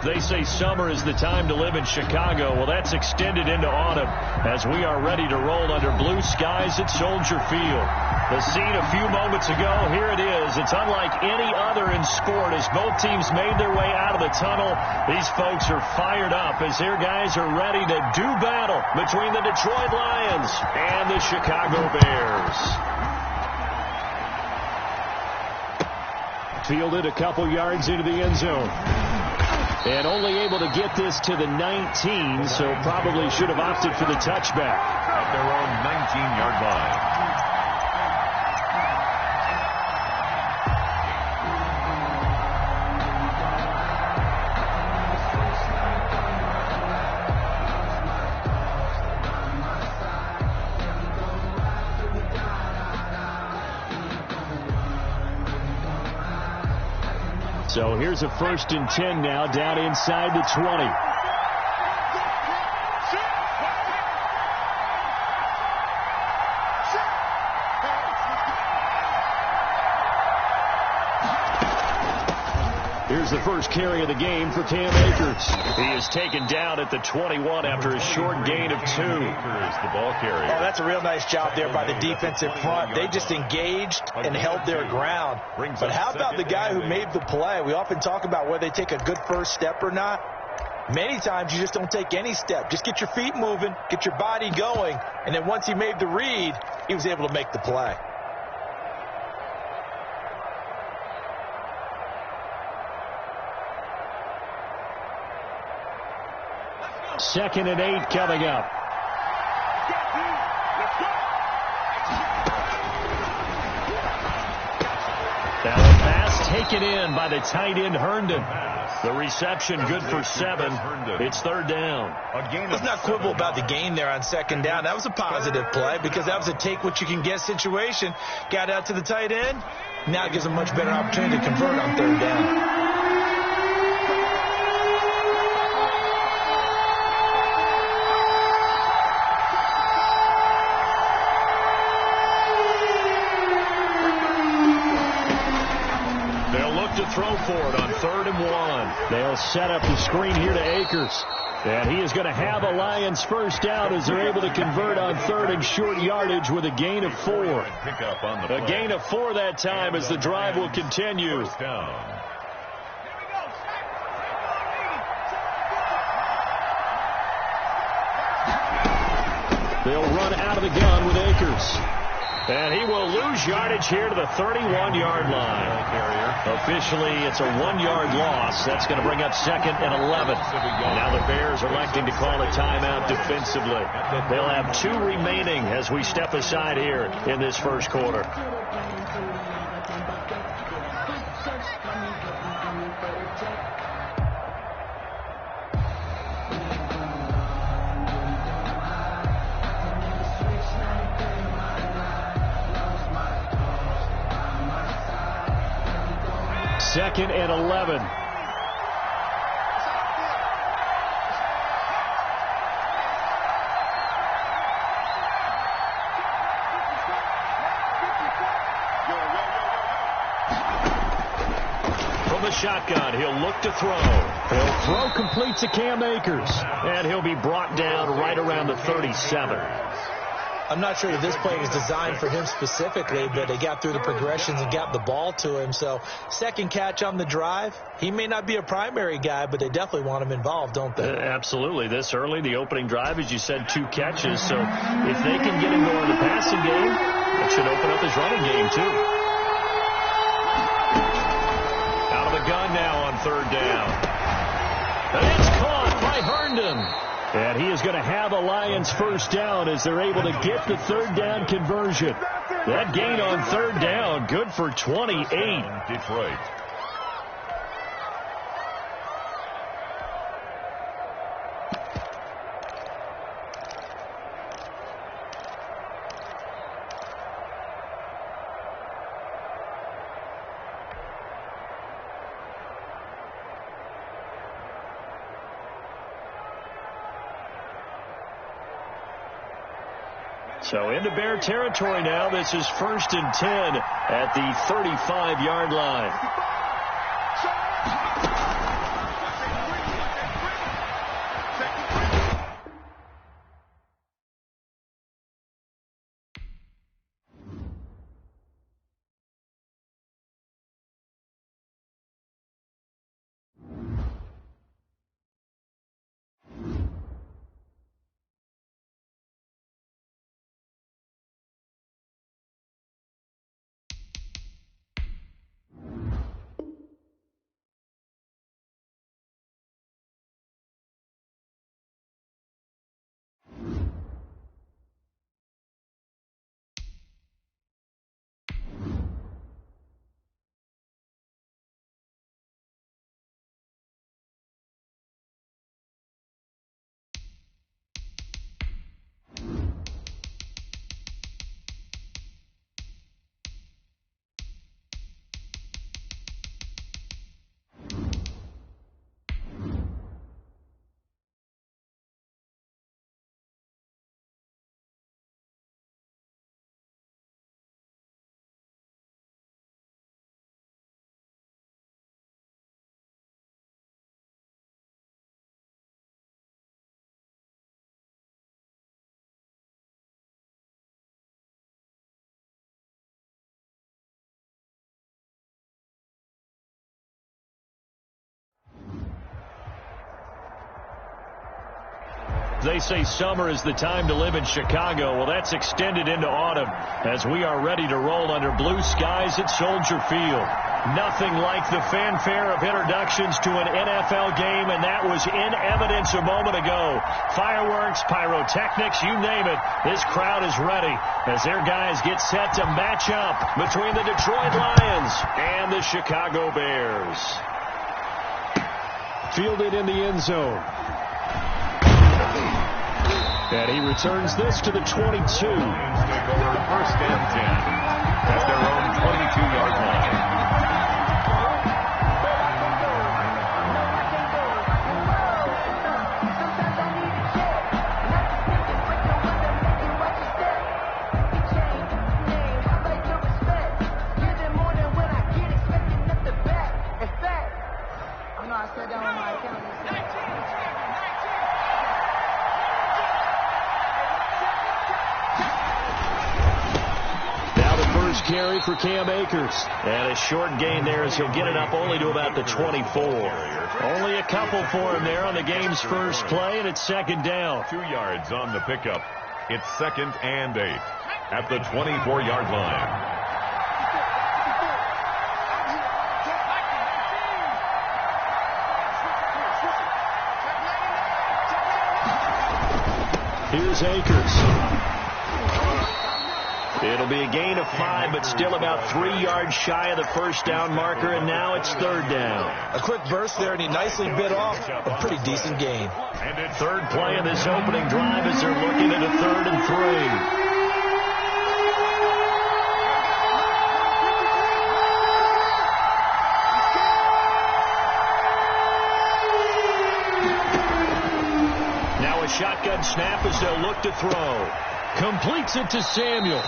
They say summer is the time to live in Chicago. Well, that's extended into autumn as we are ready to roll under blue skies at Soldier Field. The scene a few moments ago, here it is. It's unlike any other in sport as both teams made their way out of the tunnel. These folks are fired up as their guys are ready to do battle between the Detroit Lions and the Chicago Bears. Fielded a couple yards into the end zone. And only able to get this to the 19, so probably should have opted for the touchback. At their own 19-yard line. So here's a 1st and 10 now down inside the 20. Here's the first carry of the game for Cam Akers. He is taken down at the 21 after a short gain of 2. Akers, the ball carrier. Oh, that's a real nice job there by the defensive front. They just engaged and held their ground. But how about the guy who made the play? We often talk about whether they take a good first step or not. Many times you just don't take any step. Just get your feet moving, get your body going, and then once he made the read, he was able to make the play. Second and 8 coming up. Now a pass taken in by the tight end Herndon. The reception good for 7. It's 3rd down. Let's not quibble about the gain there on 2nd down. That was a positive play because that was a take what you can get situation. Got out to the tight end. Now it gives a much better opportunity to convert on 3rd down. To throw for it on 3rd and 1. They'll set up the screen here to Akers. And he is going to have a Lions first down as they're able to convert on 3rd and short yardage with a gain of 4. A gain of 4 that time as the drive will continue. First down. They'll run out of the gun with Akers. And he will lose yardage here to the 31-yard line. Officially, it's a 1-yard loss. That's going to bring up 2nd and 11. Now the Bears electing to call a timeout defensively. They'll have 2 remaining as we step aside here in this first quarter. Second and 11. From the shotgun, he'll look to throw. He'll throw complete to Cam Akers. And he'll be brought down right around the 37. I'm not sure that this play was designed for him specifically, but they got through the progressions and got the ball to him. So, 2nd catch on the drive. He may not be a primary guy, but they definitely want him involved, don't they? Absolutely. This early, the opening drive, as you said, 2 catches. So, if they can get him going in the passing game, it should open up his running game, too. Out of the gun now on 3rd down. And it's caught by Herndon. And he is going to have a Lions first down as they're able to get the 3rd down conversion. That gain on 3rd down, good for 28. Detroit. So into Bear territory now. This is 1st and 10 at the 35-yard line. They say summer is the time to live in Chicago. Well, that's extended into autumn as we are ready to roll under blue skies at Soldier Field. Nothing like the fanfare of introductions to an NFL game, and that was in evidence a moment ago. Fireworks, pyrotechnics, you name it. This crowd is ready as their guys get set to match up between the Detroit Lions and the Chicago Bears. Fielded in the end zone. And he returns this to the 22. Take over 1st and 10 at their own 22-yard line. Carry for Cam Akers. And a short gain there as he'll get it up only to about the 24. Only a couple for him there on the game's first play, and it's 2nd down. 2 yards on the pickup. It's 2nd and 8 at the 24-yard line. Here's Akers. It'll be a gain of 5, but still about 3 yards shy of the first down marker, and now it's 3rd down. A quick burst there, and he nicely bit off a pretty decent gain. Third play of this opening drive as they're looking at a 3rd and 3. Shotgun snap as they'll look to throw. Completes it to Samuel.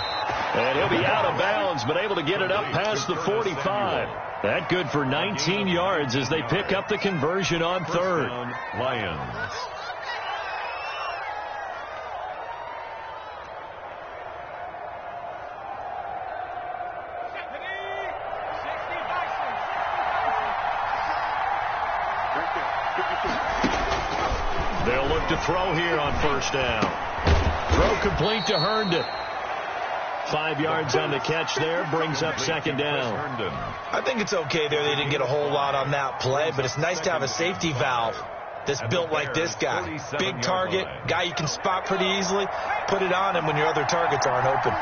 And he'll be out of bounds, but able to get it up past the 45. That good for 19 yards as they pick up the conversion on 3rd. Lions. They'll look to throw here on 1st down. Throw complete to Herndon. 5 yards on the catch there, brings up 2nd down. I think it's okay there. They didn't get a whole lot on that play, but it's nice to have a safety valve that's built like this guy. Big target, guy you can spot pretty easily. Put it on him when your other targets aren't open.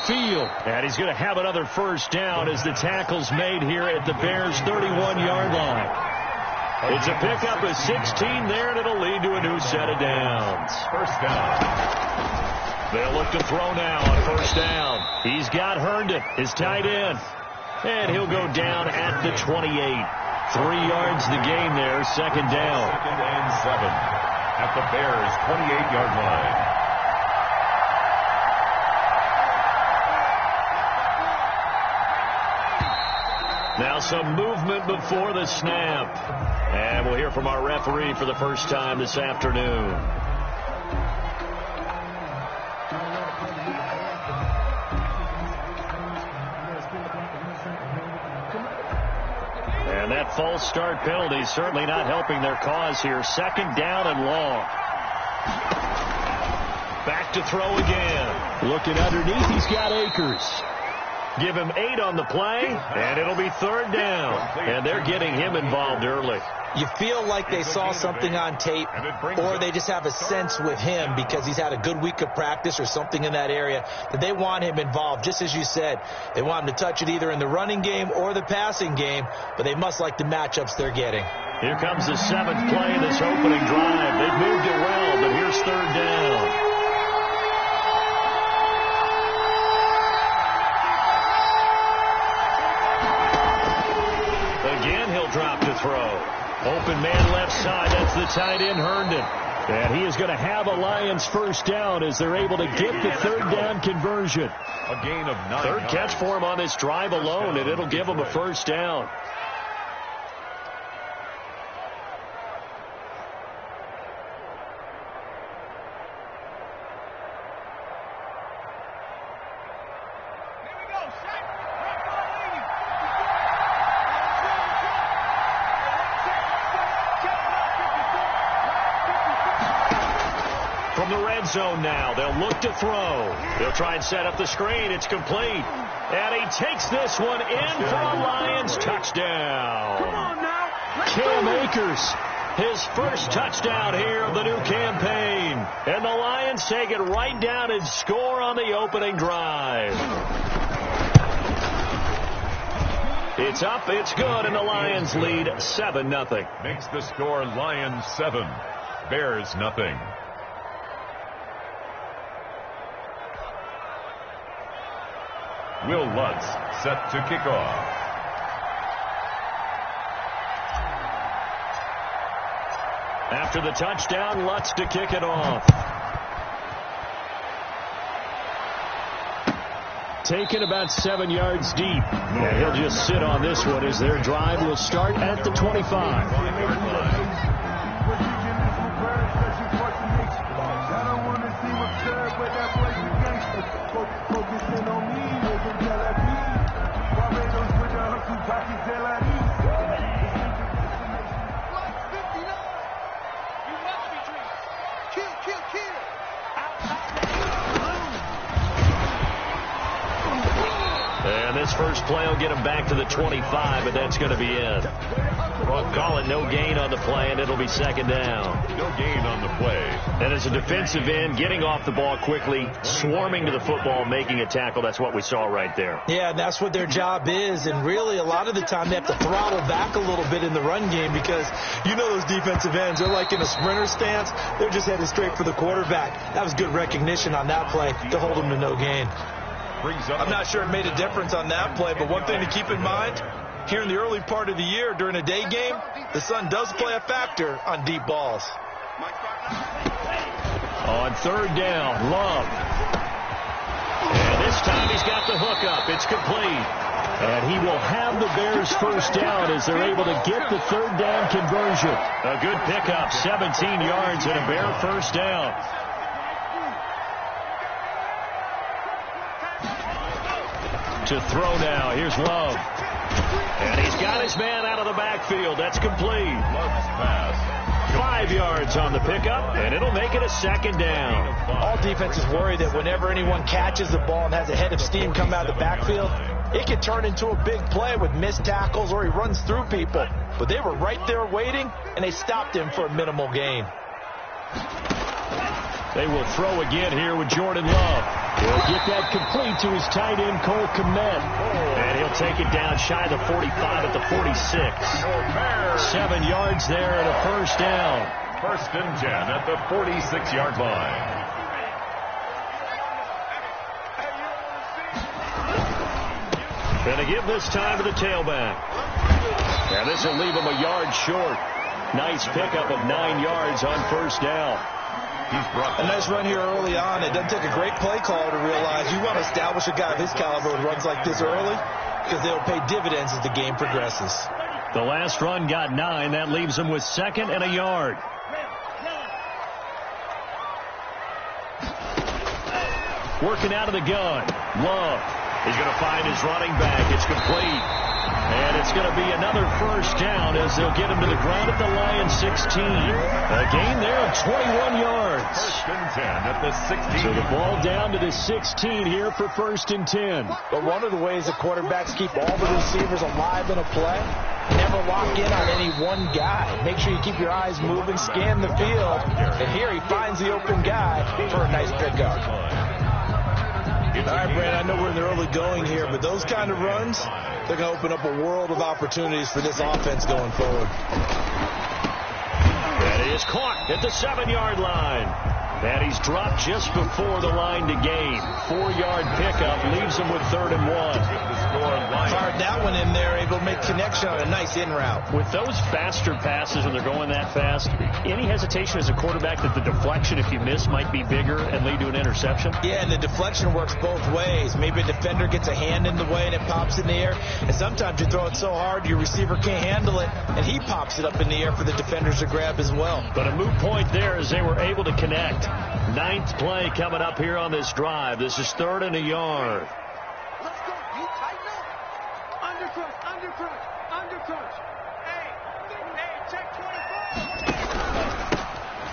Field. And he's going to have another 1st down as the tackle's made here at the Bears' 31-yard line. It's a pickup of 16 there, and it'll lead to a new set of downs. 1st down. They'll look to throw now on 1st down. He's got Herndon, his tight end. And he'll go down at the 28. 3 yards the gain there, 2nd down. 2nd and 7 at the Bears' 28-yard line. Now some movement before the snap. And we'll hear from our referee for the first time this afternoon. And that false start penalty certainly not helping their cause here. 2nd down and long. Back to throw again. Looking underneath, he's got Akers. Give him 8 on the play, and it'll be 3rd down. And they're getting him involved early. You feel like they saw something on tape, or they just have a sense with him because he's had a good week of practice or something in that area that they want him involved. Just as you said, they want him to touch it either in the running game or the passing game, but they must like the matchups they're getting. Here comes the 7th play of this opening drive. They've moved it well, but here's 3rd down. Drop to throw. Open man left side. That's the tight end, Herndon. And he is going to have a Lions 1st down as they're able to get the 3rd down conversion. A gain of 9. 3rd catch for him on this drive alone, and it'll give him a 1st down. zone now. They'll look to throw. They'll try and set up the screen. It's complete. And he takes this one in for a Lions touchdown. Come on now. Cam Akers, his first touchdown here of the new campaign. And the Lions take it right down and score on the opening drive. It's up, it's good, and the Lions lead 7-0. Makes the score Lions 7, Bears nothing. Will Lutz set to kick off. After the touchdown, Lutz to kick it off. Taken about 7 yards deep. And he'll just sit on this one as their drive will start at the 25. And this first play will get him back to the 25, but that's going to be it. Well, call it no gain on the play, and it'll be second down. No gain on the play. And as a defensive end, getting off the ball quickly, swarming to the football, making a tackle, that's what we saw right there. Yeah, and that's what their job is. And really, a lot of the time, they have to throttle back a little bit in the run game because you know those defensive ends, they're like in a sprinter stance. They're just headed straight for the quarterback. That was good recognition on that play to hold them to no gain. I'm not sure it made a difference on that play, but one thing to keep in mind, here in the early part of the year during a day game, the sun does play a factor on deep balls. On third down, Love. And this time he's got the hook up. It's complete. And he will have the Bears first down as they're able to get the third down conversion. A good pickup, 17 yards and a Bear first down. To throw now. Here's Love. And he's got his man out of the backfield. That's complete. Love's pass. 5 yards on the pickup, and it'll make it a second down. All defenses worry that whenever anyone catches the ball and has a head of steam come out of the backfield, it can turn into a big play with missed tackles or he runs through people. But they were right there waiting, and they stopped him for a minimal gain. They will throw again here with Jordan Love. He'll get that complete to his tight end, Cole Kmet. And he'll take it down shy of the 45 at the 46. 7 yards there and a first down. First and 10 at the 46-yard line. Gonna give this time to the tailback. And this will leave him a yard short. Nice pickup of 9 yards on first down. A nice run here early on. It doesn't take a great play caller to realize you want to establish a guy of his caliber with runs like this early because they'll pay dividends as the game progresses. The last run got 9. That leaves him with second and a yard. Working out of the gun. Love. He's going to find his running back. It's complete. And it's going to be another first down as they'll get him to the ground at the Lions 16. A gain there of 21 yards. First and 10 at the 16. So the ball down to the 16 here for first and 10. But one of the ways that quarterbacks keep all the receivers alive in a play, never lock in on any one guy. Make sure you keep your eyes moving, scan the field. And here he finds the open guy for a nice pickup. All right, Brad, I know we're in the early going here, but those kind of runs, they're going to open up a world of opportunities for this offense going forward. And he is caught at the 7-yard line. And he's dropped just before the line to gain. 4-yard pickup leaves him with 3rd and 1. Fired that one in there, able to make connection on a nice in route. With those faster passes when they're going that fast, any hesitation as a quarterback that the deflection, if you miss, might be bigger and lead to an interception? Yeah, and the deflection works both ways. Maybe a defender gets a hand in the way and it pops in the air. And sometimes you throw it so hard your receiver can't handle it, and he pops it up in the air for the defenders to grab as well. But a moot point there as they were able to connect. 9th play coming up here on this drive. This is 3rd and a yard. Let's go. You tighten up. Under crunch. Hey, check 24.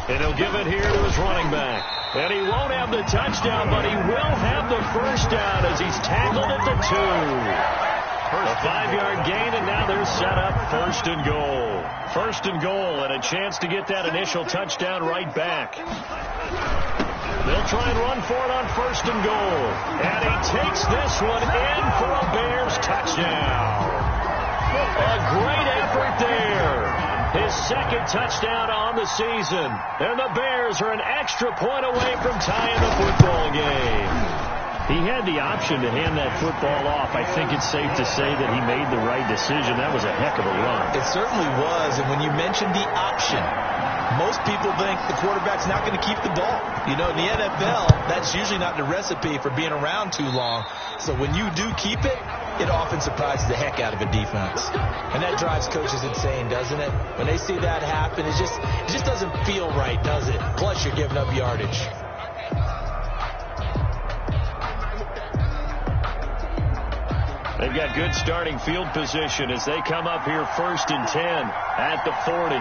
And he'll give it here to his running back. And he won't have the touchdown, but he will have the first down as he's tackled at the 2. A 5-yard gain, and now they're set up 1st and goal. 1st and goal, and a chance to get that initial touchdown right back. They'll try and run for it on 1st and goal. And he takes this one in for a Bears touchdown. A great effort there. His 2nd touchdown on the season. And the Bears are an extra point away from tying the football game. He had the option to hand that football off. I think it's safe to say that he made the right decision. That was a heck of a run. It certainly was. And when you mentioned the option, most people think the quarterback's not going to keep the ball. You know, in the NFL, that's usually not the recipe for being around too long. So when you do keep it, it often surprises the heck out of a defense. And that drives coaches insane, doesn't it? When they see that happen, it just doesn't feel right, does it? Plus, you're giving up yardage. They've got good starting field position as they come up here 1st and 10 at the 40.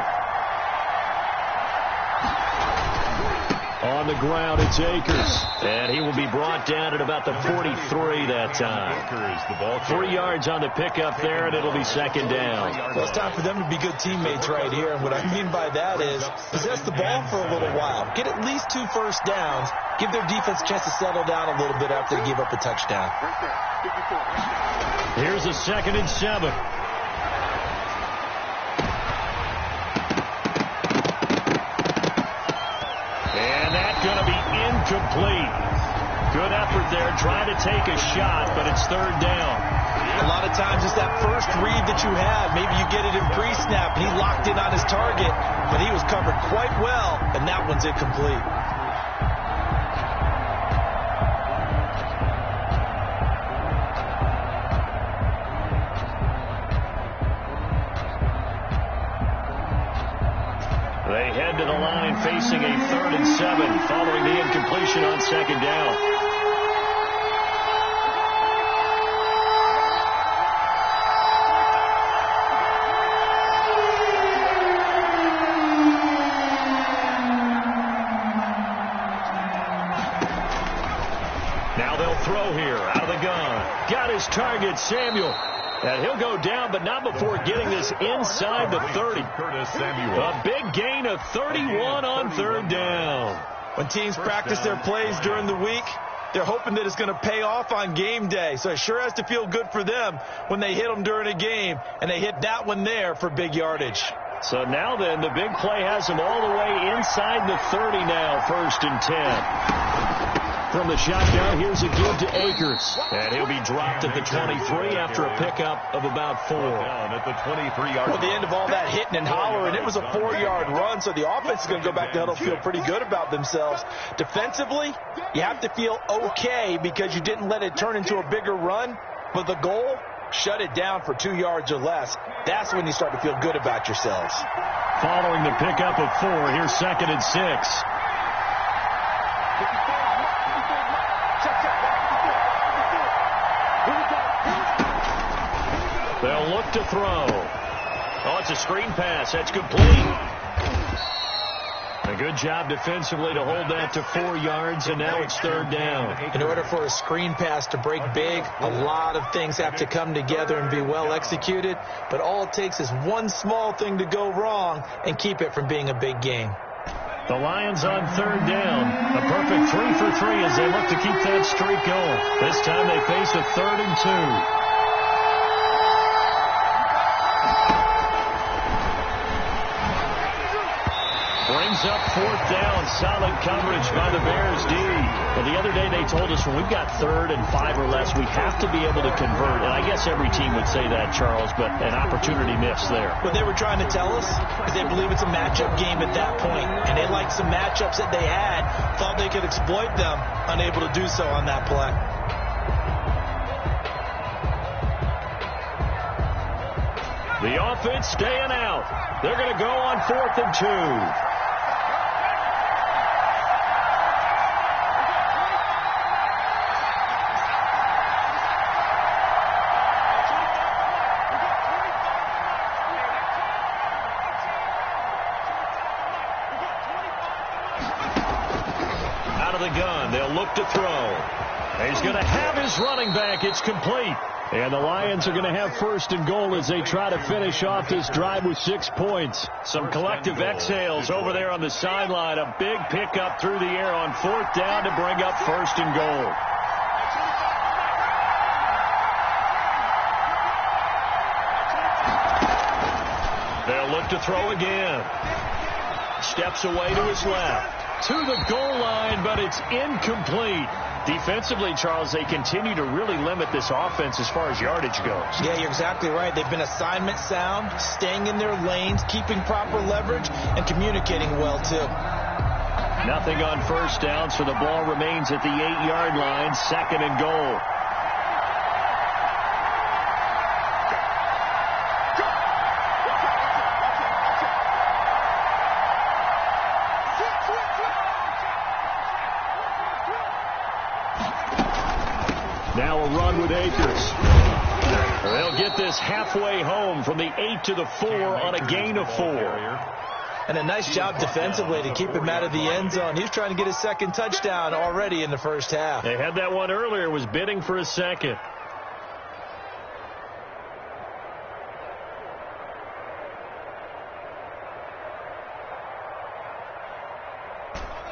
On the ground, it's Akers. And he will be brought down at about the 43 that time. 3 yards on the pickup there, and it'll be 2nd down. Well, it's time for them to be good teammates right here. And what I mean by that is possess the ball for a little while. Get at least 2 first downs. Give their defense a chance to settle down a little bit after they give up a touchdown. Here's a 2nd and 7. And that's going to be incomplete. Good effort there, trying to take a shot, but it's 3rd down. A lot of times it's that first read that you have. Maybe you get it in pre-snap, and he locked in on his target, but he was covered quite well, and that one's incomplete. They head to the line facing a 3rd and 7 following the incompletion on 2nd down. Now they'll throw here out of the gun. Got his target, Samuel. And he'll go down, but not before getting this inside the 30. A big gain of 31 on 3rd down. When teams practice their plays during the week, they're hoping that it's going to pay off on game day. So it sure has to feel good for them when they hit them during a game, and they hit that one there for big yardage. So now then, the big play has them all the way inside the 30 now, 1st and 10. From the shotgun, here's a give to Akers. And he'll be dropped at the 23 after a pickup of about 4. At the 23-yard Well, the end of all that hitting and hollering, it was a 4-yard run, so the offense is going to go back to huddle, feel pretty good about themselves. Defensively, you have to feel okay because you didn't let it turn into a bigger run, but the goal, shut it down for 2 yards or less. That's when you start to feel good about yourselves. Following the pickup of 4, here's 2nd and 6. They'll look to throw. Oh, it's a screen pass. That's complete. A good job defensively to hold that to 4 yards, and now it's 3rd down. In order for a screen pass to break big, a lot of things have to come together and be well executed, but all it takes is one small thing to go wrong and keep it from being a big game. The Lions on 3rd down. A perfect 3 for 3 as they look to keep that streak going. This time they face a 3rd and 2. Brings up 4th down. Solid coverage by the Bears D. And the other day they told us when we've got 3rd and 5 or less, we have to be able to convert. And I guess every team would say that, Charles, but an opportunity missed there. What they were trying to tell us is they believe it's a matchup game at that point. And they liked some matchups that they had, thought they could exploit them, unable to do so on that play. The offense staying out. They're going to go on 4th and 2. look to throw. He's going to have his running back. It's complete. And the Lions are going to have first and goal as they try to finish off this drive with 6 points. Some collective exhales over there on the sideline. A big pickup through the air on 4th down to bring up first and goal. They'll look to throw again. Steps away to his left. To the goal line, but it's incomplete. Defensively, Charles, they continue to really limit this offense as far as yardage goes. Yeah, you're exactly right. They've been assignment sound, staying in their lanes, keeping proper leverage, and communicating well, too. Nothing on first down, so the ball remains at the 8-yard line, 2nd and goal. Now a run with Akers. They'll get this halfway home from the 8 to the 4 on a gain of 4. And a nice job defensively to keep him out of the end zone. He's trying to get his 2nd touchdown already in the first half. They had that one earlier, was bidding for a 2nd.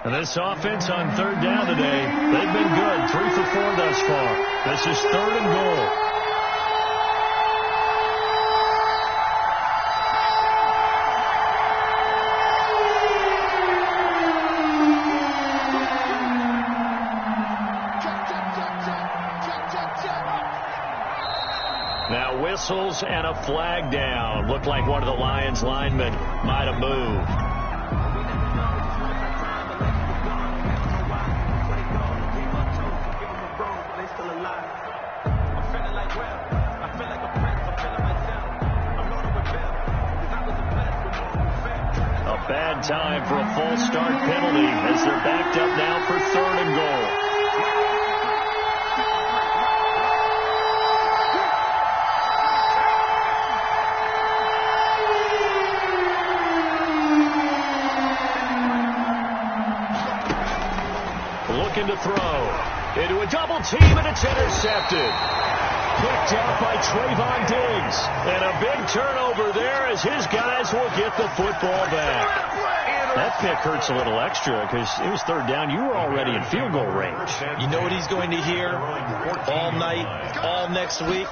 And this offense on 3rd down today, they've been good. 3 for 4 thus far. This is 3rd and goal. Now whistles and a flag down. Looked like one of the Lions linemen might have moved. Bad time for a false start penalty as they're backed up now for 3rd and goal. Looking to throw into a double team, and it's intercepted. Picked out by Trayvon Diggs. And a big turnover there as his guys will get the football back. That pick hurts a little extra because it was 3rd down. You were already in field goal range. You know what he's going to hear all night, all next week?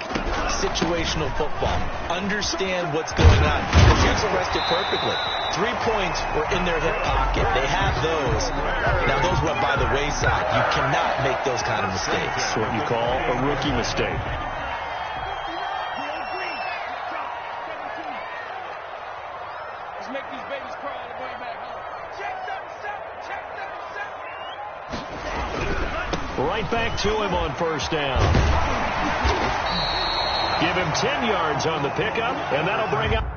Situational football. Understand what's going on. The Chiefs arrested perfectly. 3 points were in their hip pocket. They have those. Now, those went by the wayside. You cannot make those kind of mistakes. That's what you call a rookie mistake. Right back to him on 1st down. Give him 10 yards on the pickup, and that'll bring up.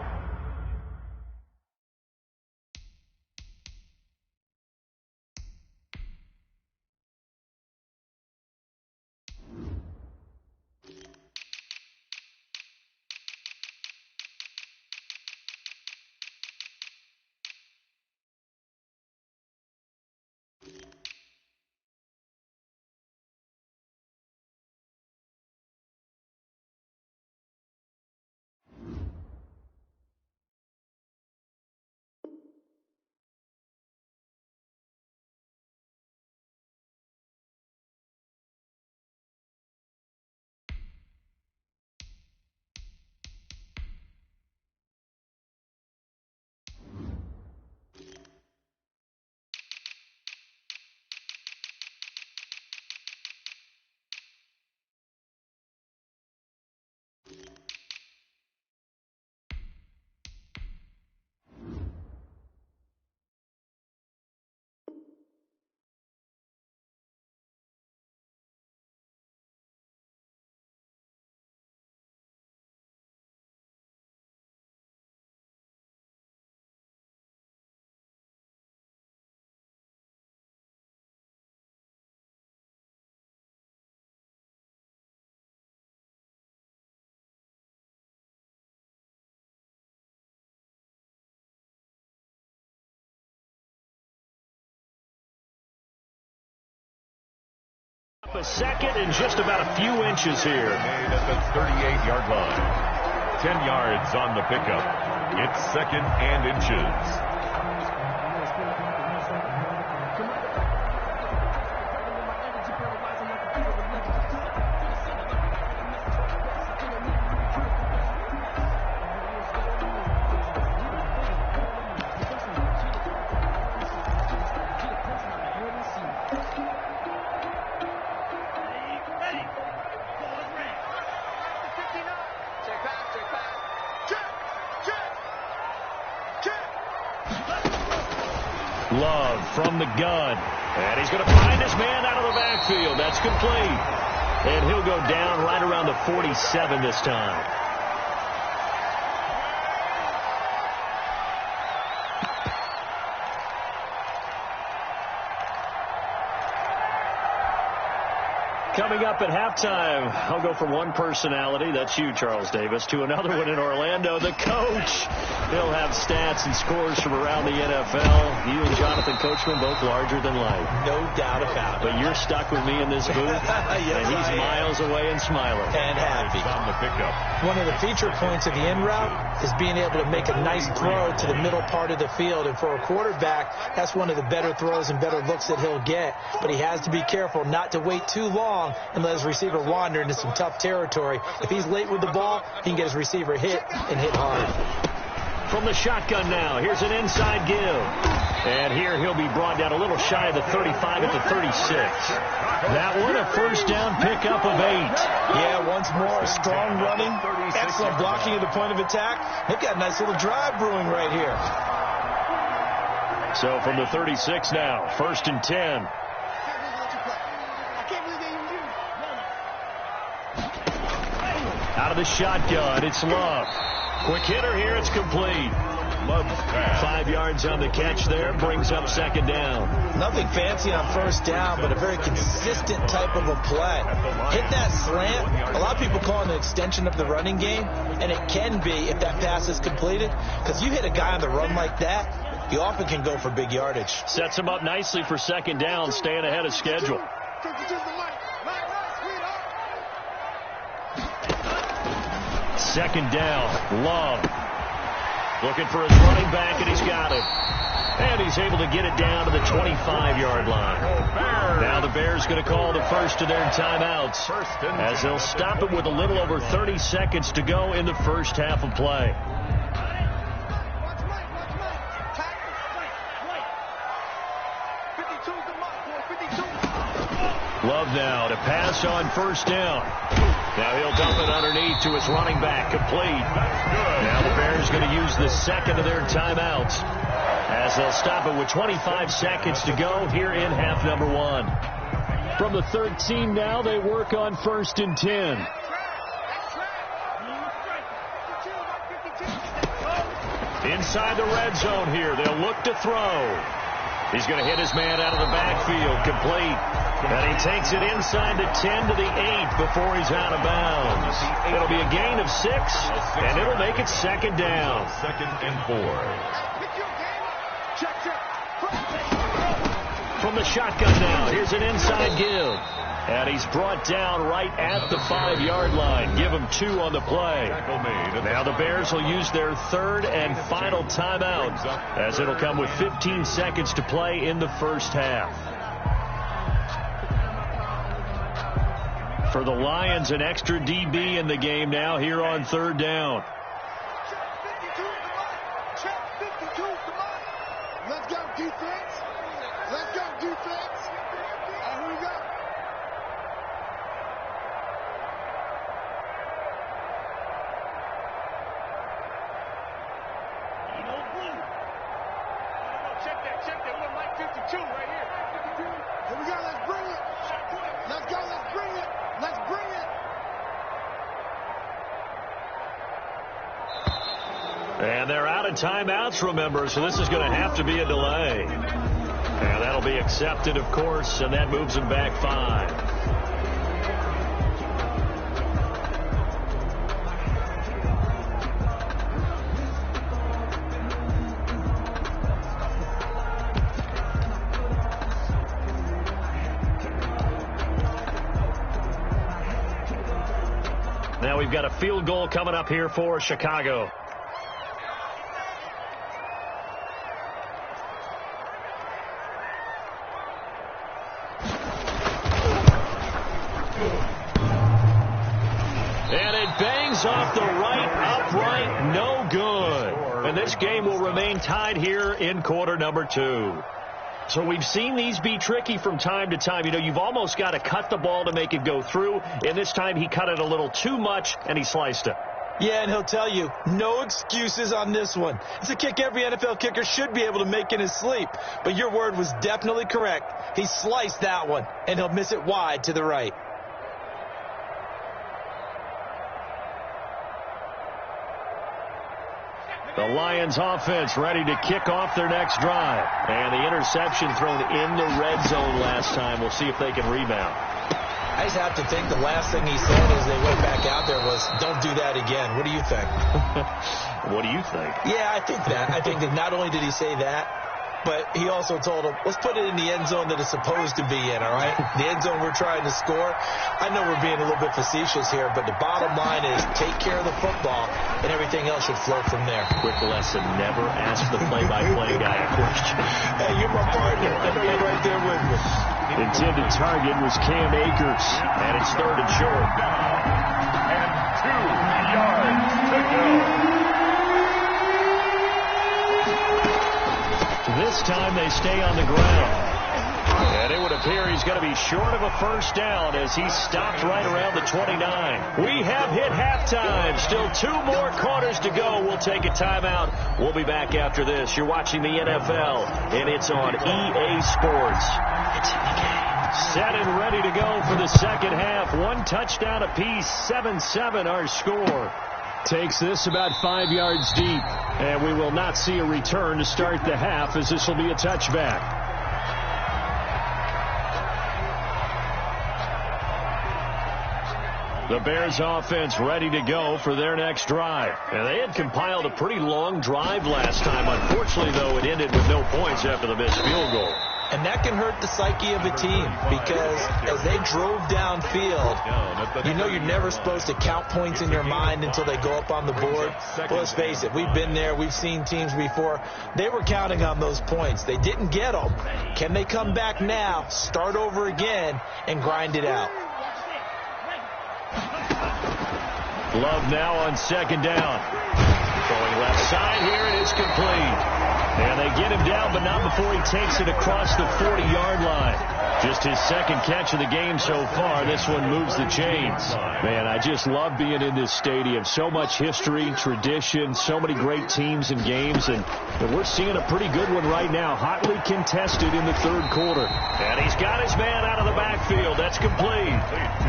A second and just about a few inches here. Made at the 38-yard line. 10 yards on the pickup. It's 2nd and inches. Love from the gun. And he's going to find his man out of the backfield. That's complete. And he'll go down right around the 47 this time. Coming up at halftime, I'll go from one personality, that's you, Charles Davis, to another one in Orlando, the coach. He'll have stats and scores from around the NFL. You and Jonathan Coachman, both larger than life. No doubt about it. But you're stuck with me in this booth, yes, and he's miles away and smiling. And happy. On the pickup. One of the feature points of the in route is being able to make a nice throw to the middle part of the field. And for a quarterback, that's one of the better throws and better looks that he'll get. But he has to be careful not to wait too long and let his receiver wander into some tough territory. If he's late with the ball, he can get his receiver hit and hit hard. From the shotgun now, here's an inside give. And here he'll be brought down a little shy of the 35 at the 36. That one, a first down pickup of 8. Yeah, once more, strong running, excellent blocking at the point of attack. They've got a nice little drive brewing right here. So from the 36 now, 1st and 10. Out of the shotgun, it's Love. Quick hitter here, it's complete. Love's pass. 5 yards on the catch there, brings up 2nd down. Nothing fancy on 1st down, but a very consistent type of a play. Hit that slant. A lot of people call it an extension of the running game, and it can be if that pass is completed, because you hit a guy on the run like that, you often can go for big yardage. Sets him up nicely for 2nd down, staying ahead of schedule. 2nd down, Love. Looking for his running back, and he's got it. And he's able to get it down to the 25-yard line. Now the Bears going to call the first of their timeouts, as they'll stop it with a little over 30 seconds to go in the first half of play. Love now to pass on 1st down. Now he'll dump it underneath to his running back, complete. Now the Bears going to use the second of their timeouts, as they'll stop it with 25 seconds to go here in half number 1. From the 13 now, they work on 1st and 10. Inside the red zone here, they'll look to throw. He's going to hit his man out of the backfield, complete. And he takes it inside the 10 to the 8 before he's out of bounds. It'll be a gain of 6, and it'll make it 2nd down. 2nd and 4. From the shotgun now, here's an inside give. And he's brought down right at the 5-yard line. Give him 2 on the play. Now the Bears will use their 3rd and final timeout, as it'll come with 15 seconds to play in the first half. For the Lions, an extra DB in the game now here on 3rd down. Let's go, defense. Let's go, defense. Here we go. Check that. We're Mike 52 right here. Here we go. Let's bring it. Let's go. Let's bring it. Let's bring it. And they're out of timeouts, remember, so this is going to have to be a delay. And that'll be accepted, of course, and that moves them back 5. Now we've got a field goal coming up here for Chicago. And it bangs off the right upright, no good. And this game will remain tied here in quarter number 2. So we've seen these be tricky from time to time. You know, you've almost got to cut the ball to make it go through. And this time he cut it a little too much, and he sliced it. Yeah, and he'll tell you, no excuses on this one. It's a kick every NFL kicker should be able to make in his sleep. But your word was definitely correct. He sliced that one, and he'll miss it wide to the right. The Lions offense ready to kick off their next drive. And the interception thrown in the red zone last time. We'll see if they can rebound. I just have to think the last thing he said as they went back out there was, don't do that again. What do you think? What do you think? Yeah, I think that. I think that not only did he say that, but he also told him, let's put it in the end zone that it's supposed to be in, all right? The end zone we're trying to score. I know we're being a little bit facetious here, but the bottom line is take care of the football, and everything else should flow from there. Quick lesson, never ask the play-by-play guy a question. Hey, you're my partner. I know you're right there with me. Intended target was Cam Akers, and it's 3rd and short. And 2 yards to go. This time they stay on the ground. And it would appear he's going to be short of a first down as he stopped right around the 29. We have hit halftime. Still 2 more quarters to go. We'll take a timeout. We'll be back after this. You're watching the NFL, and it's on EA Sports. It's in the game. Set and ready to go for the second half. 1 touchdown apiece, 7-7 our score. Takes this about 5 yards deep, and we will not see a return to start the half as this will be a touchback. The Bears offense ready to go for their next drive. And they had compiled a pretty long drive last time. Unfortunately, though, it ended with no points after the missed field goal. And that can hurt the psyche of a team because as they drove downfield, you know you're never supposed to count points in your mind until they go up on the board. Well, let's face it, we've been there. We've seen teams before. They were counting on those points. They didn't get them. Can they come back now, start over again, and grind it out? Love now on second down. Going left side here, it is complete. And they get him down, but not before he takes it across the 40-yard line. Just his second catch of the game so far. This one moves the chains. Man, I just love being in this stadium. So much history, tradition, so many great teams and games. And we're seeing a pretty good one right now. Hotly contested in the 3rd quarter. And he's got his man out of the backfield. That's complete.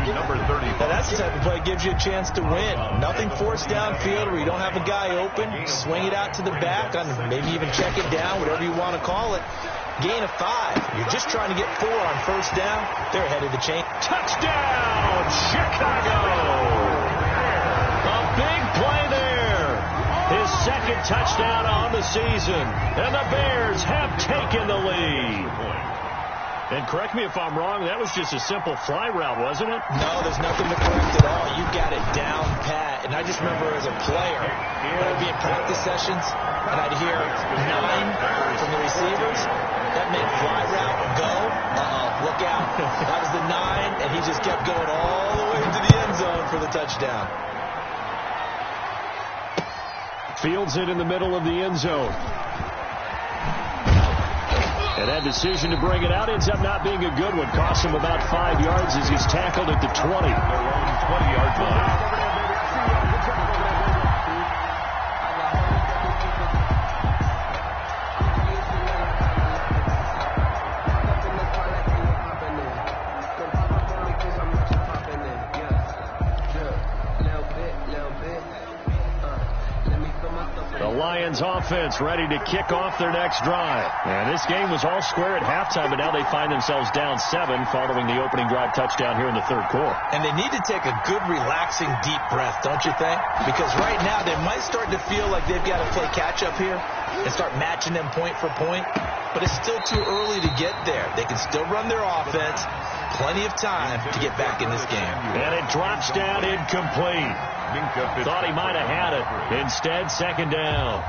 Number 30. Now that's the type of play that gives you a chance to win. Nothing forced downfield where you don't have a guy open. Swing it out to the back, on maybe even check it down, whatever you want to call it. Gain of 5. You're just trying to get 4 on first down. They're ahead of the chain. Touchdown, Chicago! A big play there. His second touchdown on the season. And the Bears have taken the lead. And correct me if I'm wrong, that was just a simple fly route, wasn't it? No, there's nothing to correct at all. You got it down pat. And I just remember as a player, when I'd be in practice sessions, and I'd hear 9 from the receivers. That meant fly route, go. Look out. That was the 9, and he just kept going all the way into the end zone for the touchdown. Fields it in the middle of the end zone. And that decision to bring it out ends up not being a good one. Costs him about 5 yards as he's tackled at the 20. Their own 20-yard line. Lions offense ready to kick off their next drive. And this game was all square at halftime, but now they find themselves down 7 following the opening drive touchdown here in the 3rd quarter. And they need to take a good, relaxing, deep breath, don't you think? Because right now they might start to feel like they've got to play catch-up here and start matching them point for point. But it's still too early to get there. They can still run their offense, plenty of time to get back in this game. And it drops down incomplete. Thought he might have had it. Instead, second down.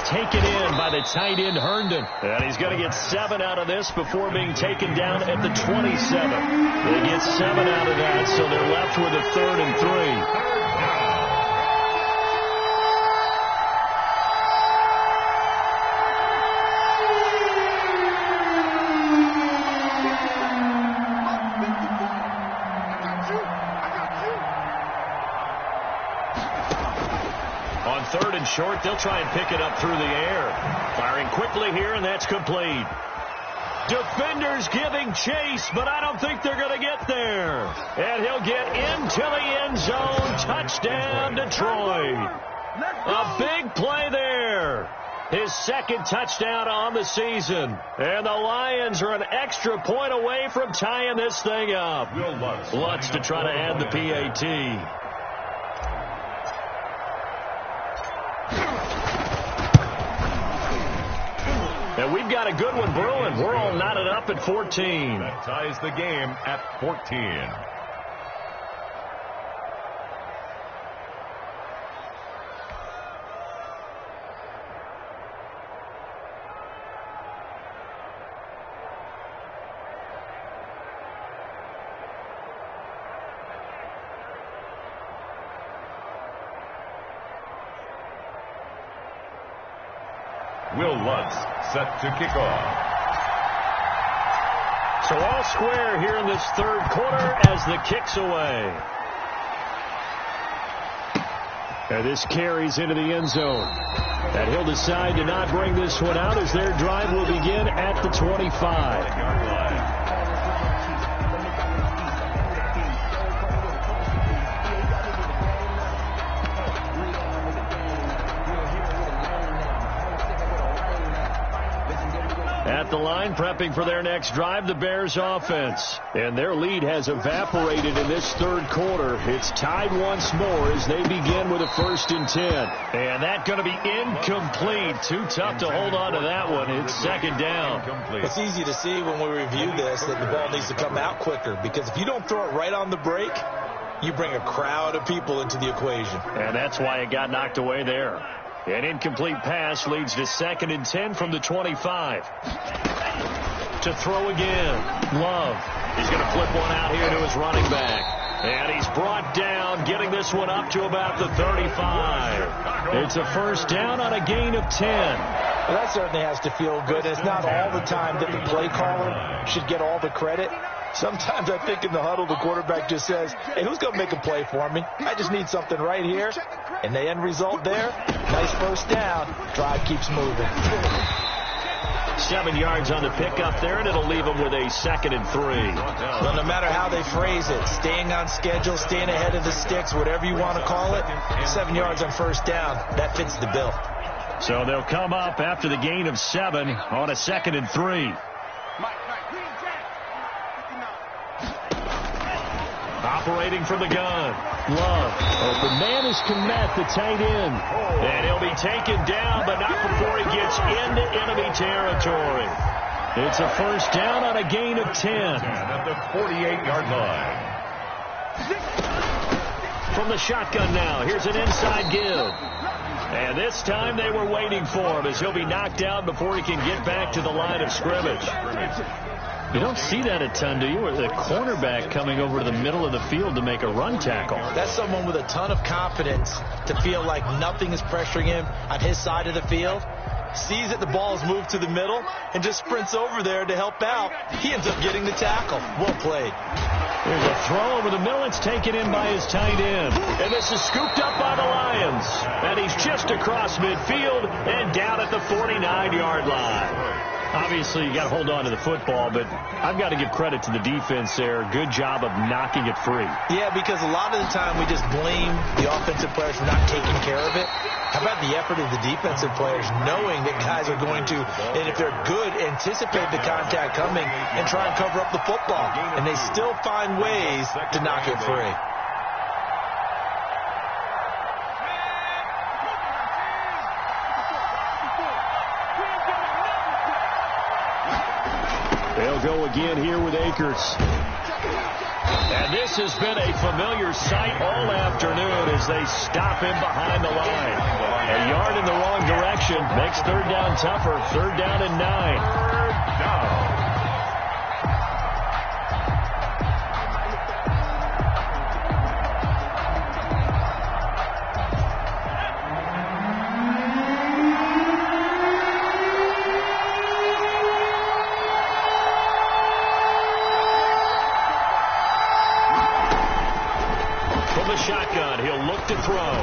Taken in by the tight end, Herndon. And he's going to get 7 out of this before being taken down at the 27. They get 7 out of that, so they're left with a 3rd and 3. Short, they'll try and pick it up through the air. Firing quickly here, and that's complete. Defenders giving chase, but I don't think they're going to get there. And he'll get into the end zone. Touchdown, Detroit. A big play there. His 2nd touchdown on the season. And the Lions are an extra point away from tying this thing up. Lutz to try to add the PAT. And we've got a good one brewing. We're all knotted up at 14. That ties the game at 14. Will Lutz set to kick off. So all square here in this 3rd quarter as the kick's away. And this carries into the end zone. And he'll decide to not bring this one out as their drive will begin at the 25. At the line, prepping for their next drive, the Bears offense. And their lead has evaporated in this 3rd quarter. It's tied once more as they begin with a 1st and 10. And that's going to be incomplete. Too tough to hold on to that one. It's 2nd down. It's easy to see when we review this that the ball needs to come out quicker, because if you don't throw it right on the break, you bring a crowd of people into the equation. And that's why it got knocked away there. An incomplete pass leads to 2nd and 10 from the 25. To throw again. Love. He's going to flip one out here to his running back. And he's brought down, getting this one up to about the 35. It's a 1st down on a gain of 10. Well, that certainly has to feel good. It's not all the time that the play caller should get all the credit. Sometimes I think in the huddle, the quarterback just says, hey, who's going to make a play for me? I just need something right here. And the end result there, nice 1st down. Drive keeps moving. 7 yards on the pickup there, and it'll leave them with a 2nd and 3. Well, no matter how they phrase it, staying on schedule, staying ahead of the sticks, whatever you want to call it, 7 yards on 1st down, that fits the bill. So they'll come up after the gain of 7 on a 2nd and 3. Operating from the gun. Love. Open man is Komet, the tight end. And he'll be taken down, but not before he gets into enemy territory. It's a 1st down on a gain of 10. At the 48-yard line. From the shotgun now, here's an inside give. And this time they were waiting for him as he'll be knocked down before he can get back to the line of scrimmage. You don't see that a ton, do you? Or the cornerback coming over to the middle of the field to make a run tackle. That's someone with a ton of confidence to feel like nothing is pressuring him on his side of the field. Sees that the ball is moved to the middle and just sprints over there to help out. He ends up getting the tackle. Well played. There's a throw over the middle. It's taken in by his tight end. And this is scooped up by the Lions. And he's just across midfield and down at the 49-yard line. Obviously, you got to hold on to the football, but I've got to give credit to the defense there. Good job of knocking it free. Yeah, because a lot of the time we just blame the offensive players for not taking care of it. How about the effort of the defensive players knowing that guys are going to, and if they're good, anticipate the contact coming and try and cover up the football. And they still find ways to knock it free. They'll go again here with Akers. And this has been a familiar sight all afternoon as they stop him behind the line. A yard in the wrong direction makes third down tougher. Third down and 9. Third down. Shotgun, he'll look to throw.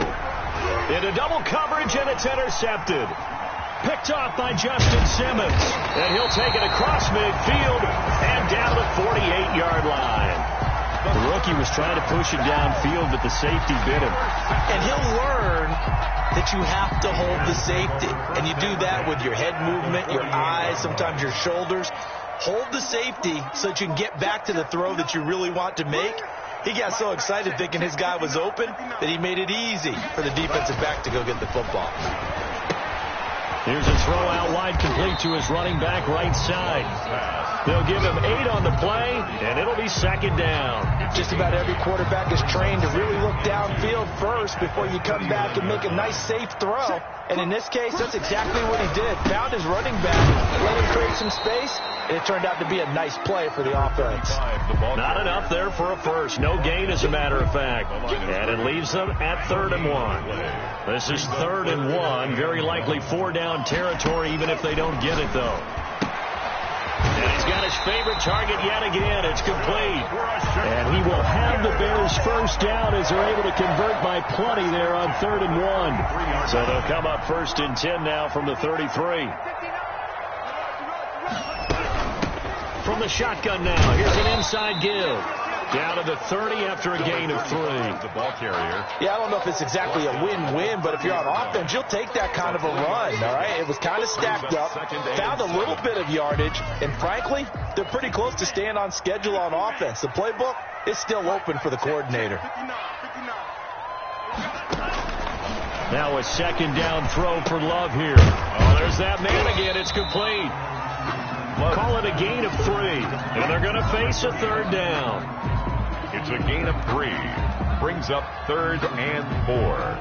Into double coverage, and it's intercepted. Picked off by Justin Simmons. And he'll take it across midfield and down the 48-yard line. The rookie was trying to push it downfield, but the safety bit him. And he'll learn that you have to hold the safety. And you do that with your head movement, your eyes, sometimes your shoulders. Hold the safety so that you can get back to the throw that you really want to make. He got so excited thinking his guy was open that he made it easy for the defensive back to go get the football. Here's a throw out wide, complete to his running back right side. They'll give him 8 on the play, and it'll be second down. Just about every quarterback is trained to really look downfield first before you come back and make a nice, safe throw. And in this case, that's exactly what he did. Found his running back, let him create some space, and it turned out to be a nice play for the offense. Not enough there for a first. No gain, as a matter of fact. And it leaves them at 3rd and 1. This is 3rd and 1. Very likely 4-down territory, even if they don't get it, though. And he's got his favorite target yet again. It's complete. And he will have the Bears first down as they're able to convert by plenty there on 3rd and 1. So they'll come up 1st and 10 now from the 33. From the shotgun now. Here's an inside give. Down to the 30 after a gain of 3. The ball carrier. Yeah, I don't know if it's exactly a win-win, but if you're on offense, you'll take that kind of a run, all right? It was kind of stacked up, found a little bit of yardage, and frankly, they're pretty close to staying on schedule on offense. The playbook is still open for the coordinator. Now a second down throw for Love here. Oh, there's that man again. It's complete. Call it a gain of 3, and they're going to face a 3rd down. It's a gain of 3. Brings up 3rd and 4.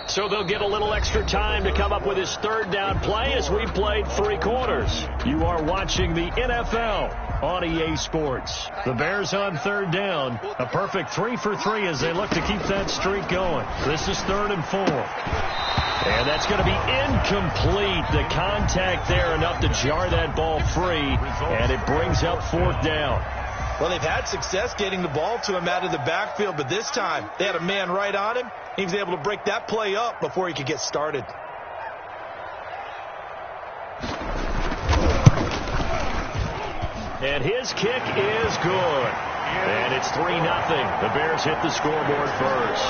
So they'll get a little extra time to come up with his 3rd down play as we played 3 quarters. You are watching the NFL on EA Sports. The Bears on 3rd down. A perfect 3 for 3 as they look to keep that streak going. This is 3rd and 4. And that's going to be incomplete. The contact there enough to jar that ball free, and it brings up 4th down. Well, they've had success getting the ball to him out of the backfield, but this time they had a man right on him. He was able to break that play up before he could get started. And his kick is good. And it's 3-0. The Bears hit the scoreboard first.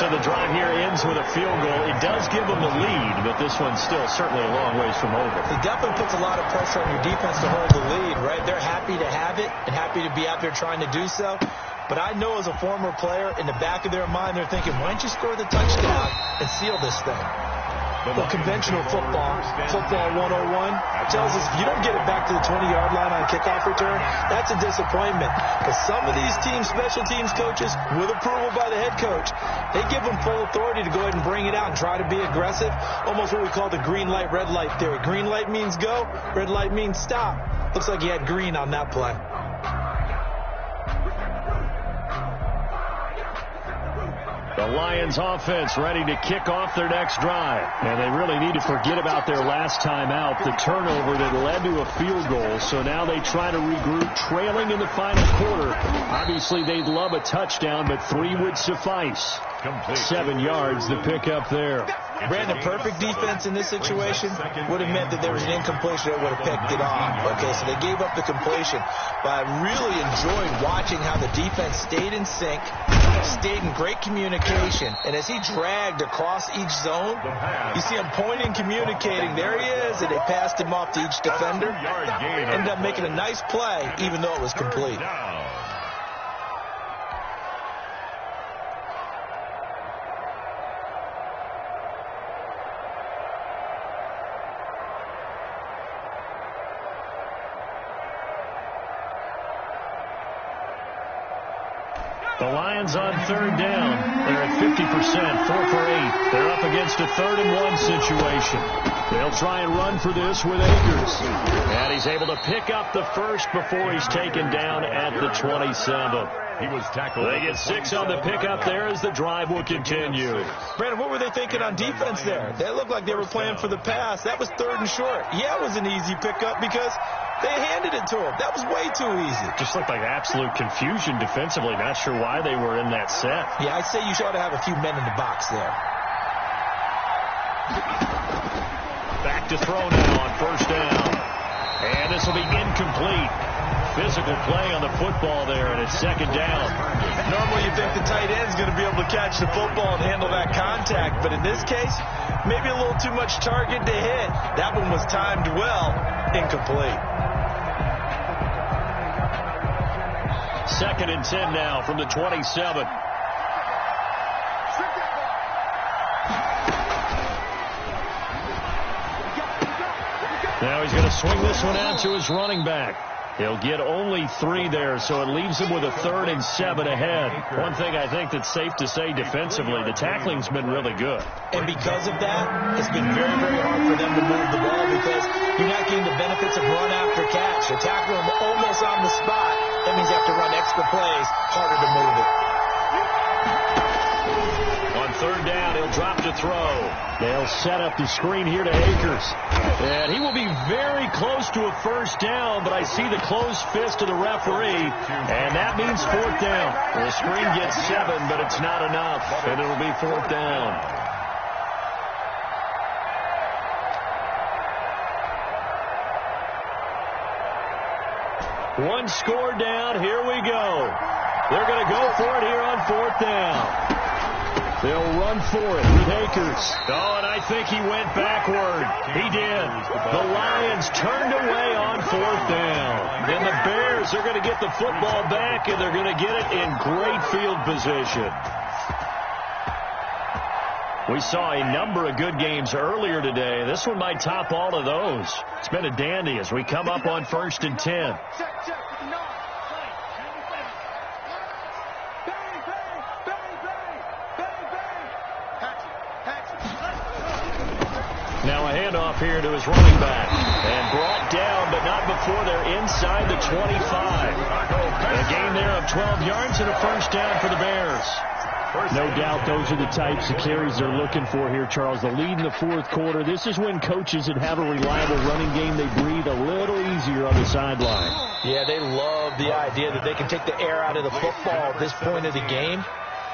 So the drive here ends with a field goal. It does give them the lead, but this one's still certainly a long ways from over. It definitely puts a lot of pressure on your defense to hold the lead, right? They're happy to have it and happy to be out there trying to do so. But I know as a former player, in the back of their mind, they're thinking, why don't you score the touchdown and seal this thing? Well, conventional football 101, tells us if you don't get it back to the 20-yard line on kickoff return, that's a disappointment. But some of these teams, special teams coaches, with approval by the head coach, they give them full authority to go ahead and bring it out and try to be aggressive, almost what we call the green light, red light theory. Green light means go, red light means stop. Looks like he had green on that play. The Lions offense ready to kick off their next drive. And they really need to forget about their last time out, the turnover that led to a field goal. So now they try to regroup, trailing in the final quarter. Obviously, they'd love a touchdown, but 3 would suffice. 7 yards to pick up there. Brandon, perfect defense in this situation would have meant that there was an incompletion that would have picked it off. Okay, so they gave up the completion. But I really enjoyed watching how the defense stayed in sync, stayed in great communication, and as he dragged across each zone, you see him pointing, communicating. There he is, and they passed him off to each defender. Ended up making a nice play, even though it was complete. The Lions on third down. They're at 50%, 4 for 8. They're up against a 3rd-and-1 situation. They'll try and run for this with Akers. And he's able to pick up the first before he's taken down at the 27. He was tackled. They get 6 on the pickup there as the drive will continue. Brandon, what were they thinking on defense there? They looked like they were playing for the pass. That was 3rd and short. Yeah, it was an easy pickup because they handed it to him. That was way too easy. Just looked like absolute confusion defensively. Not sure why they were in that set. Yeah, I'd say you ought to have a few men in the box there. Back to throw now on 1st down. And this will be incomplete. Physical play on the football there, and it's 2nd down. Normally you think the tight end's going to be able to catch the football and handle that contact, but in this case, maybe a little too much target to hit. That one was timed well, incomplete. 2nd and 10 now from the 27. Now he's going to swing this one out to his running back. He'll get only 3 there, so it leaves him with a 3rd and 7 ahead. One thing I think that's safe to say defensively, the tackling's been really good. And because of that, it's been very, very hard for them to move the ball because you're not getting the benefits of run after catch. They're tackling them almost on the spot. That means you have to run extra plays, harder to move it. On 3rd down, he'll drop to throw. They'll set up the screen here to Akers. And he will be very close to a 1st down, but I see the closed fist of the referee, and that means 4th down. The screen gets 7, but it's not enough, and it'll be 4th down. One score down. Here we go. They're going to go for it here on 4th down. They'll run for it with Akers. Oh, and I think he went backward. He did. The Lions turned away on 4th down. And the Bears are going to get the football back, and they're going to get it in great field position. We saw a number of good games earlier today. This one might top all of those. It's been a dandy as we come up on 1st and 10. Now a handoff here to his running back. And brought down, but not before they're inside the 25. A gain there of 12 yards and a 1st down for the Bears. No doubt those are the types of carries they're looking for here, Charles. The lead in the 4th quarter. This is when coaches that have a reliable running game, they breathe a little easier on the sideline. Yeah, they love the idea that they can take the air out of the football at this point of the game.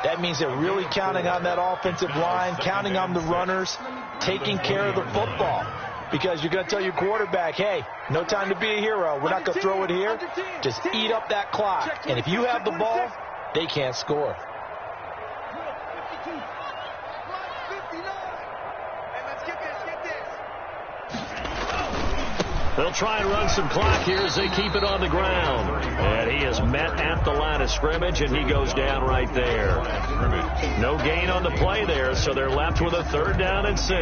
That means they're really counting on that offensive line, counting on the runners, taking care of the football. Because you're going to tell your quarterback, hey, no time to be a hero. We're not going to throw it here. Just eat up that clock. And if you have the ball, they can't score. They'll try and run some clock here as they keep it on the ground. And he is met at the line of scrimmage, and he goes down right there. No gain on the play there, so they're left with a 3rd down and 6.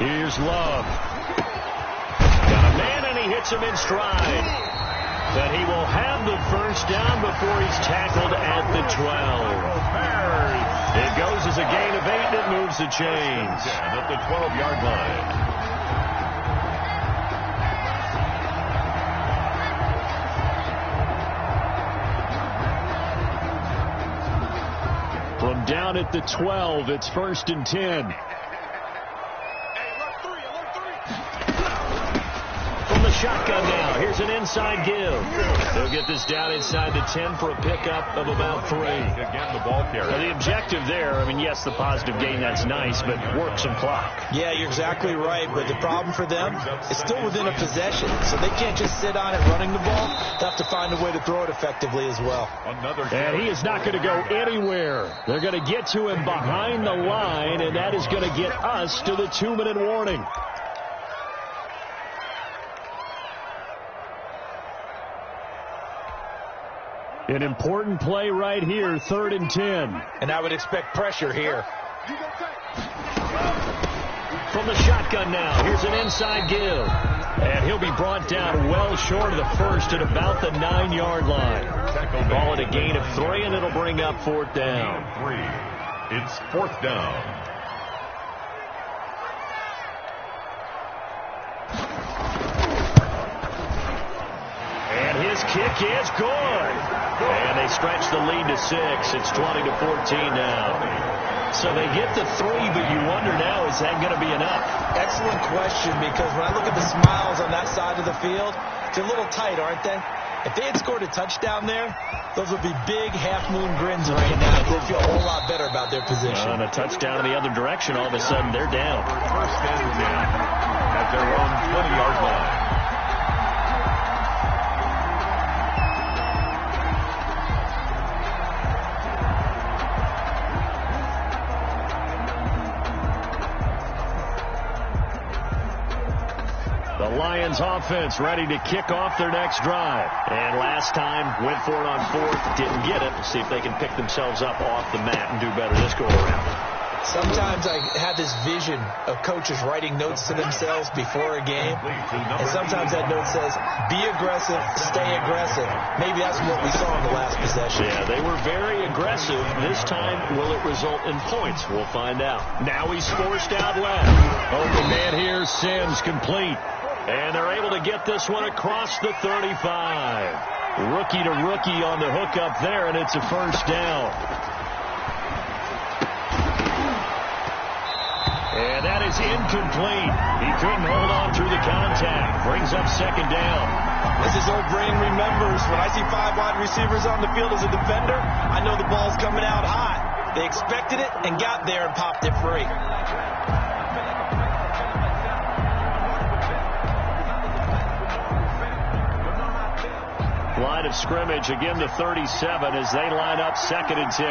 Here's Love. Got a man, and he hits him in stride. But he will have the 1st down before he's tackled at the 12. It goes as a gain of 8, and it moves the chains. At the 12-yard line. From down at the 12. It's 1st and 10. From the shotgun now, here's an inside give. They'll get this down inside the 10 for a pickup of about 3. Again, the ball carrier. Now, the objective there, I mean, yes, the positive gain, that's nice, but work some clock. Yeah, you're exactly right, but the problem for them is still within a possession, so they can't just sit on it running the ball. They have to find a way to throw it effectively as well. And he is not going to go anywhere. They're going to get to him behind the line, and that is going to get us to the 2-minute warning. An important play right here, 3rd and 10. And I would expect pressure here. From the shotgun now, here's an inside give. And he'll be brought down well short of the first at about the 9-yard line. Call it a gain of 3, and it'll bring up 4th down. 3. It's 4th down. His kick is good. And they stretch the lead to 6. It's 20-14 now. So they get the 3, but you wonder now, is that going to be enough? Excellent question, because when I look at the smiles on that side of the field, they're a little tight, aren't they? If they had scored a touchdown there, those would be big half-moon grins right now. They'd feel a whole lot better about their position. On a touchdown in the other direction, all of a sudden they're down. 1st and 10 at their own 20-yard line. The Lions offense ready to kick off their next drive. And last time, went for it on 4th, didn't get it. See if they can pick themselves up off the mat and do better this go-around. Sometimes I have this vision of coaches writing notes to themselves before a game. And sometimes that note says, be aggressive, stay aggressive. Maybe that's what we saw in the last possession. Yeah, they were very aggressive. This time, will it result in points? We'll find out. Now he's forced out left. Open man here, Sims complete. And they're able to get this one across the 35. Rookie to rookie on the hookup there, and it's a 1st down. And that is incomplete. He couldn't hold on through the contact. Brings up 2nd down. As his old brain remembers, when I see 5 wide receivers on the field as a defender, I know the ball's coming out hot. They expected it and got there and popped it free. Line of scrimmage, again the 37 as they line up 2nd and 10.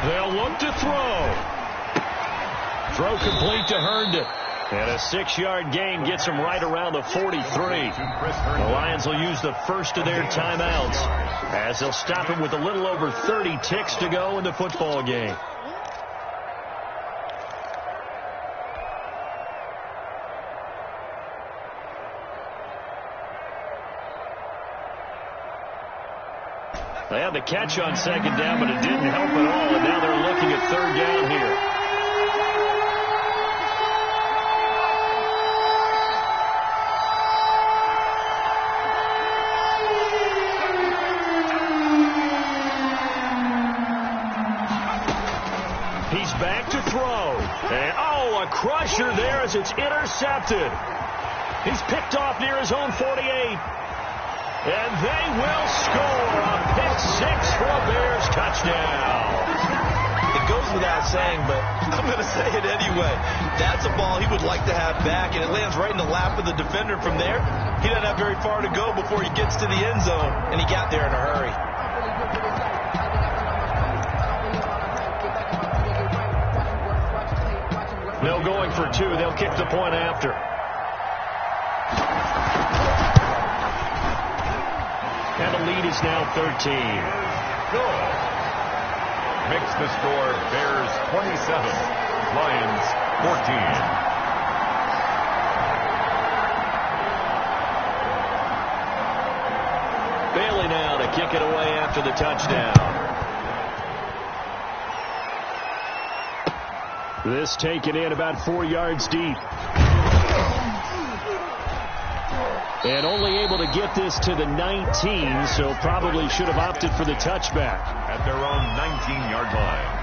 They'll look to throw. Throw complete to Herndon. And a 6-yard gain gets them right around the 43. The Lions will use the first of their timeouts as they'll stop him with a little over 30 ticks to go in the football game. They had the catch on 2nd down, but it didn't help at all, and now they're looking at 3rd down here. He's back to throw. And, a crusher there as it's intercepted. He's picked off near his own 48. And they will score a pick 6 for a Bears touchdown. It goes without saying, but I'm going to say it anyway. That's a ball he would like to have back, and it lands right in the lap of the defender from there. He doesn't have very far to go before he gets to the end zone, and he got there in a hurry. No going for 2. They'll kick the point after. And the lead is now 13. Good. Makes the score Bears 27, Lions 14. Bailey now to kick it away after the touchdown. This taken in about 4 yards deep. And only able to get this to the 19, so probably should have opted for the touchback. At their own 19-yard line.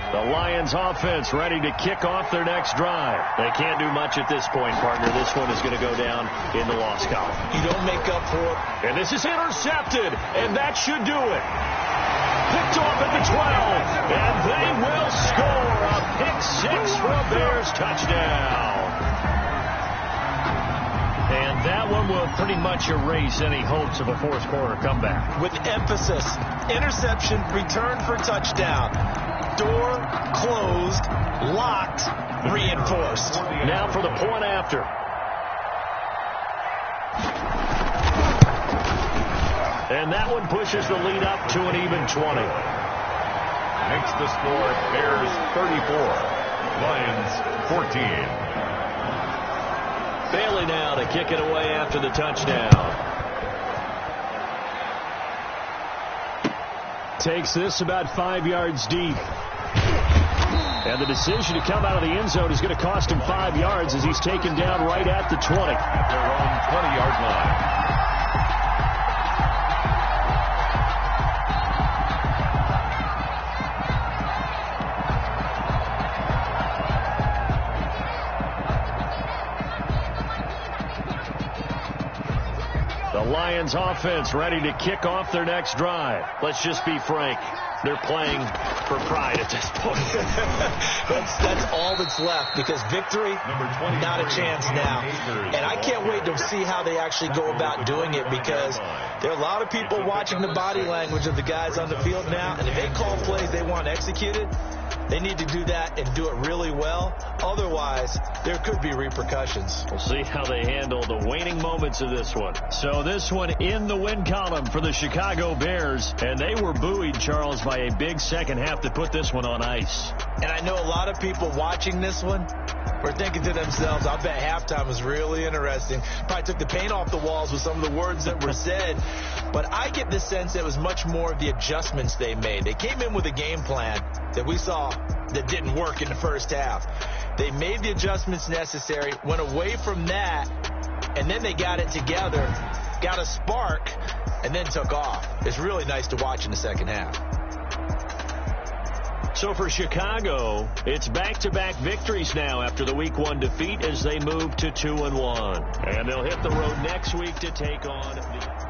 The Lions offense ready to kick off their next drive. They can't do much at this point, partner. This one is going to go down in the loss column. You don't make up for it. And this is intercepted, and that should do it. Picked off at the 12, and they will score a pick six for a Bears touchdown. And that one will pretty much erase any hopes of a fourth quarter comeback. With emphasis, interception, return for touchdown. Door closed, locked, reinforced. Now for the point after. And that one pushes the lead up to an even 20. Makes the score Bears 34, Lions 14. Bailey now to kick it away after the touchdown. Takes this about 5 yards deep. And the decision to come out of the end zone is going to cost him 5 yards as he's taken down right at the 20. At their own 20-yard line. The Lions offense ready to kick off their next drive. Let's just be frank. They're playing for pride at this point. That's all that's left, because victory, not a chance now. And I can't wait to see how they actually go about doing it, because there are a lot of people watching the body language of the guys on the field now, and if they call plays they want executed, they need to do that and do it really well. Otherwise, there could be repercussions. We'll see how they handle the waning moments of this one. So this one in the win column for the Chicago Bears. And they were buoyed, Charles, by a big second half to put this one on ice. And I know a lot of people watching this one were thinking to themselves, I bet halftime was really interesting. Probably took the paint off the walls with some of the words that were said. But I get the sense that it was much more of the adjustments they made. They came in with a game plan that we saw that didn't work in the first half. They made the adjustments necessary, went away from that, and then they got it together, got a spark, and then took off. It's really nice to watch in the second half. So for Chicago, it's back-to-back victories now after the Week 1 defeat as they move to 2-1. And they'll hit the road next week to take on the...